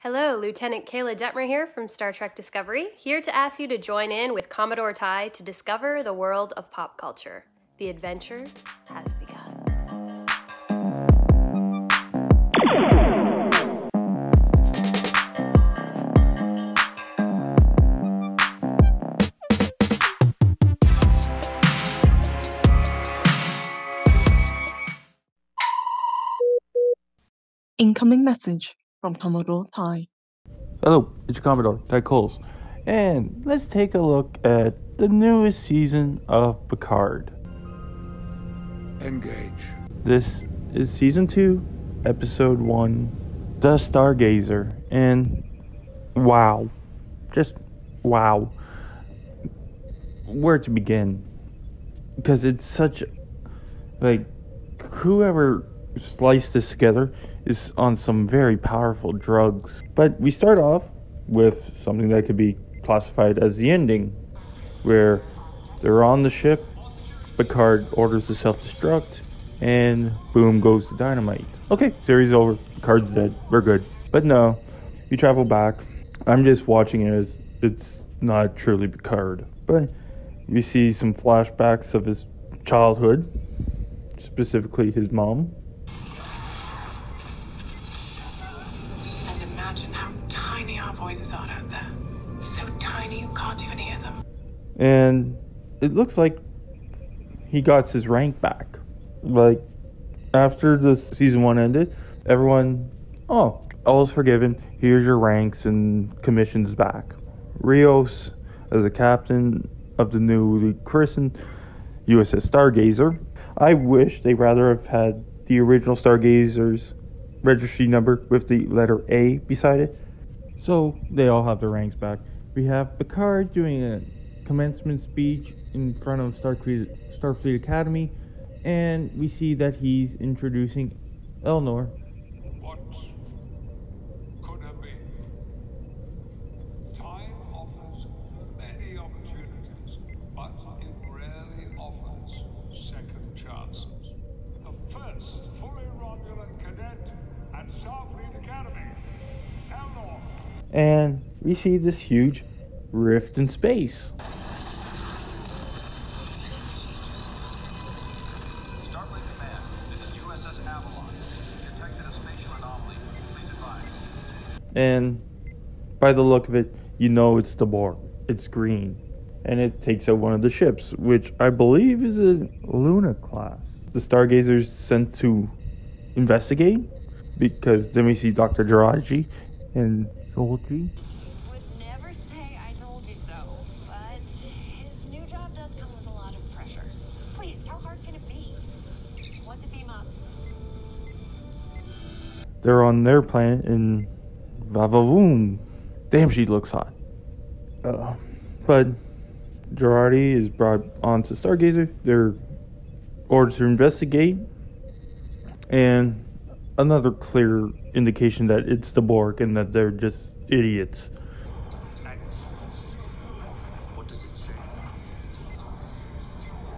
Hello, Lieutenant Kayla Detmer here from Star Trek Discovery, here to ask you to join in with Commodore Ty to discover the world of pop culture. The adventure has begun. Incoming message from Commodore Ty. Hello, it's Commodore Ty Coles, and let's take a look at the newest season of Picard. Engage. This is Season 2, Episode 1, The Stargazer, and wow. Just wow. Where to begin? Because it's such, whoever sliced this together is on some very powerful drugs. But we start off with something that could be classified as the ending, where they're on the ship, Picard orders the self-destruct, and boom goes the dynamite. Okay, series over, Picard's dead, we're good. But no, we travel back. I'm just watching it as it's not truly Picard. But we see some flashbacks of his childhood, specifically his mom. Imagine how tiny our voices are out there. So tiny you can't even hear them. And it looks like he got his rank back. Like, after the season 1 ended, everyone, all is forgiven. Here's your ranks and commissions back. Rios, as a captain of the newly christened USS Stargazer. I wish they rather have had the original Stargazer's registry number with the letter A beside it. So they all have their ranks back. We have Picard doing a commencement speech in front of Starfleet Academy, and we see that he's introducing Eleanor. What could have been? Time offers many opportunities, but it rarely offers second chances. The first fully Romulan cadet at Starfleet Academy, Eleanor. And we see this huge rift in space. Starfleet Command, this is USS Avalon. Detected a spatial anomaly. Please advise. And by the look of it, you know it's the Borg. It's green. And it takes out one of the ships, which I believe is a Luna class. The Stargazer's sent to investigate, because then we see Dr. Jiraji and Solji. Would never say I told you so, but his new job does come with a lot of pressure. Please, how hard can it be? Want to beam up? They're on their planet in Vavavoom. Damn, she looks hot. But Girardi is brought onto Stargazer. They're ordered to investigate, and another clear indication that it's the Borg and that they're just idiots. What does it say?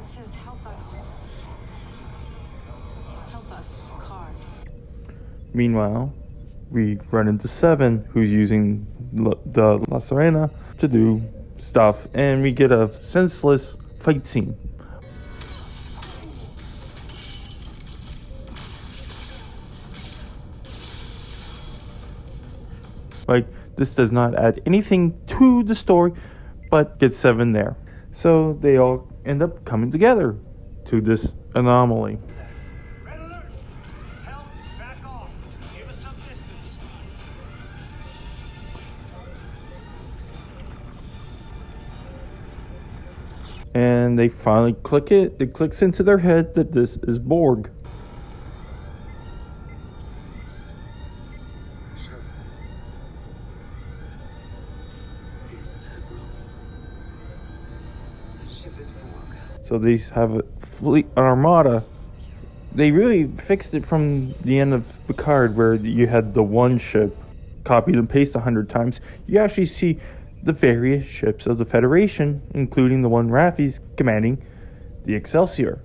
It says, help us. Help us, Picard. Meanwhile, we run into Seven, who's using the La Serena to do stuff, and we get a senseless fight scene. Like, this does not add anything to the story, but gets Seven there. So they all end up coming together to this anomaly. Red alert! Help! Back off! Give us some distance. And they finally click it. It clicks into their head that this is Borg. So they have a fleet, an armada. They really fixed it from the end of Picard, where you had the one ship copied and pasted 100 times. You actually see the various ships of the Federation, including the one Raffi's commanding, the Excelsior.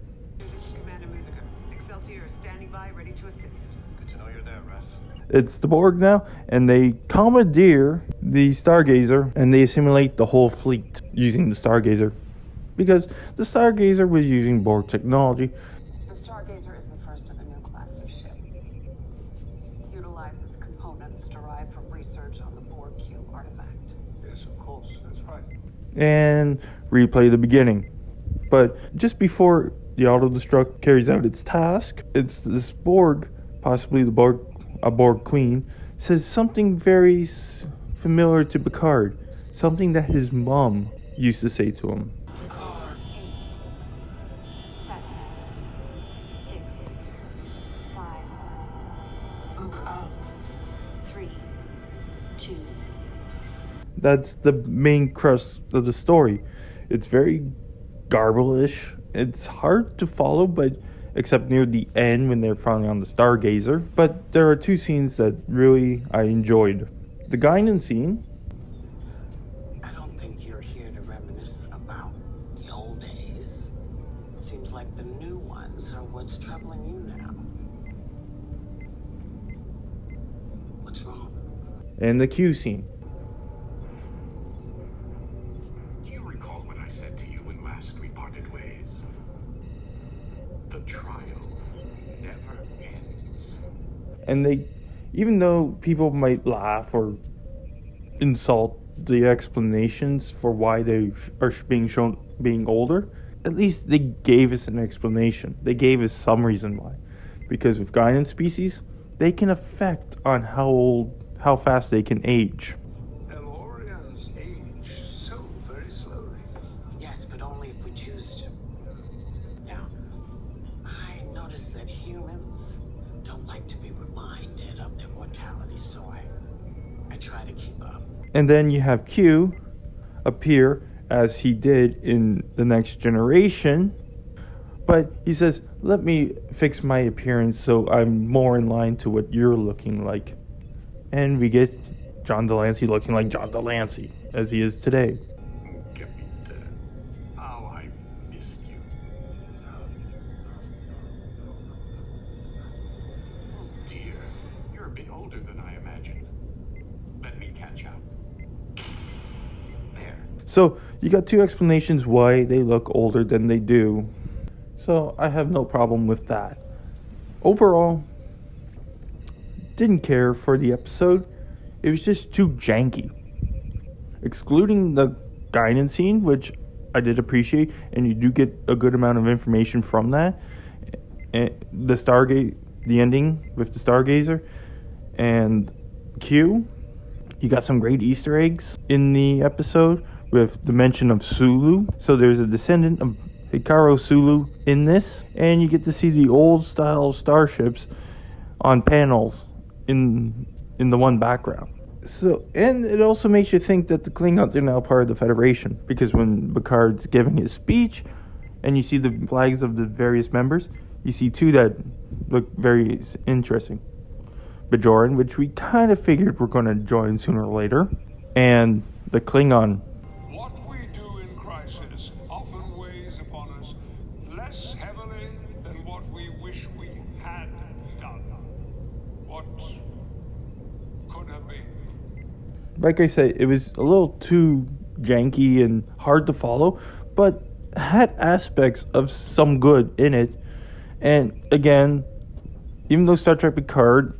Commander Musica, Excelsior is standing by, ready to assist. Good to know you're there, Ref. It's the Borg now, and they commandeer the Stargazer, and they assimilate the whole fleet using the Stargazer. Because the Stargazer was using Borg technology. The Stargazer is the first of a new class of ship. Utilizes components derived from research on the Borg Q artifact. Yes, of course, that's right. And replay the beginning. But just before the auto-destruct carries out its task, it's this Borg, possibly a Borg queen, says something very familiar to Picard. Something that his mom used to say to him. 7, 6, 5, Look up. 3, 2. That's the main crux of the story. It's very garble-ish. It's hard to follow, but except near the end when they're finally on the Stargazer. But there are two scenes that really I enjoyed. The Guinan scene. I don't think you're here to reminisce about the old days. Seems like the new ones are what's troubling you now. What's wrong? And the Q scene. Do you recall what I said to you when last we parted ways? The trial never ends. And they, even though people might laugh or insult the explanations for why they are being shown being older, at least they gave us an explanation. They gave us some reason why. Because with Guinan species, they can affect on how fast they can age. Elorians age so very slowly. Yes, but only if we choose to. Now, I noticed that humans don't like to be reminded of their mortality, so I try to keep up. And then you have Q appear as he did in The Next Generation. But he says, let me fix my appearance so I'm more in line to what you're looking like. And we get John Delancey looking like John Delancey, as he is today. Capita, how I missed you. Oh dear, you're a bit older than I imagined. Let me catch up. There. So you got two explanations why they look older than they do. So I have no problem with that. Overall, didn't care for the episode. It was just too janky. Excluding the Guinan scene, which I did appreciate, and you do get a good amount of information from that. And the ending with the Stargazer and Q, you got some great Easter eggs in the episode with the mention of Sulu. So there's a descendant of Hikaru Sulu in this, and you get to see the old style starships on panels in the one background. So, and it also makes you think that the Klingons are now part of the Federation, because when Picard's giving his speech and you see the flags of the various members, you see two that look very interesting. Bajoran, which we kind of figured were going to join sooner or later, and the Klingon. What we do in crisis often weighs upon us less heavily than what we wish we had done. What could have been. Like I said, it was a little too janky and hard to follow, but had aspects of some good in it. And again, even though Star Trek Picard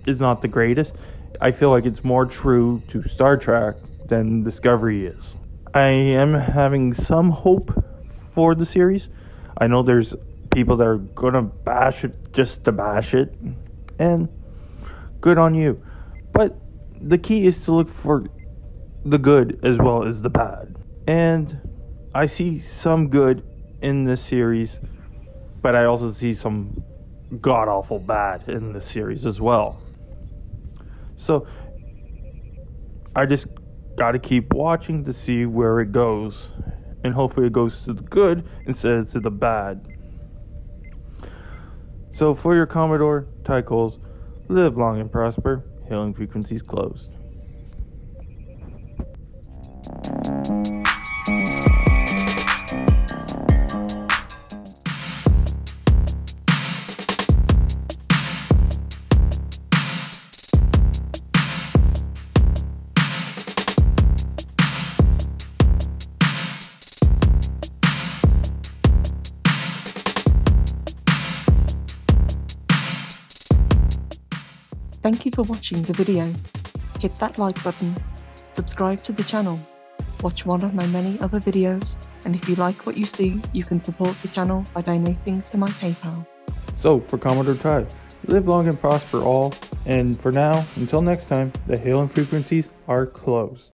is not the greatest, I feel like it's more true to Star Trek than Discovery is. I am having some hope for the series. I know there's people that are gonna bash it just to bash it, and good on you. But the key is to look for the good as well as the bad. And I see some good in this series, but I also see some god-awful bad in this series as well. So I just gotta keep watching to see where it goes, and hopefully it goes to the good instead of to the bad. So for your Commodore Tychols, live long and prosper. Hailing frequencies closed. Thank you for watching the video. Hit that like button, subscribe to the channel, watch one of my many other videos, and if you like what you see, you can support the channel by donating to my PayPal. So, for Commodore Ty, live long and prosper all, and for now, until next time, the hailing frequencies are closed.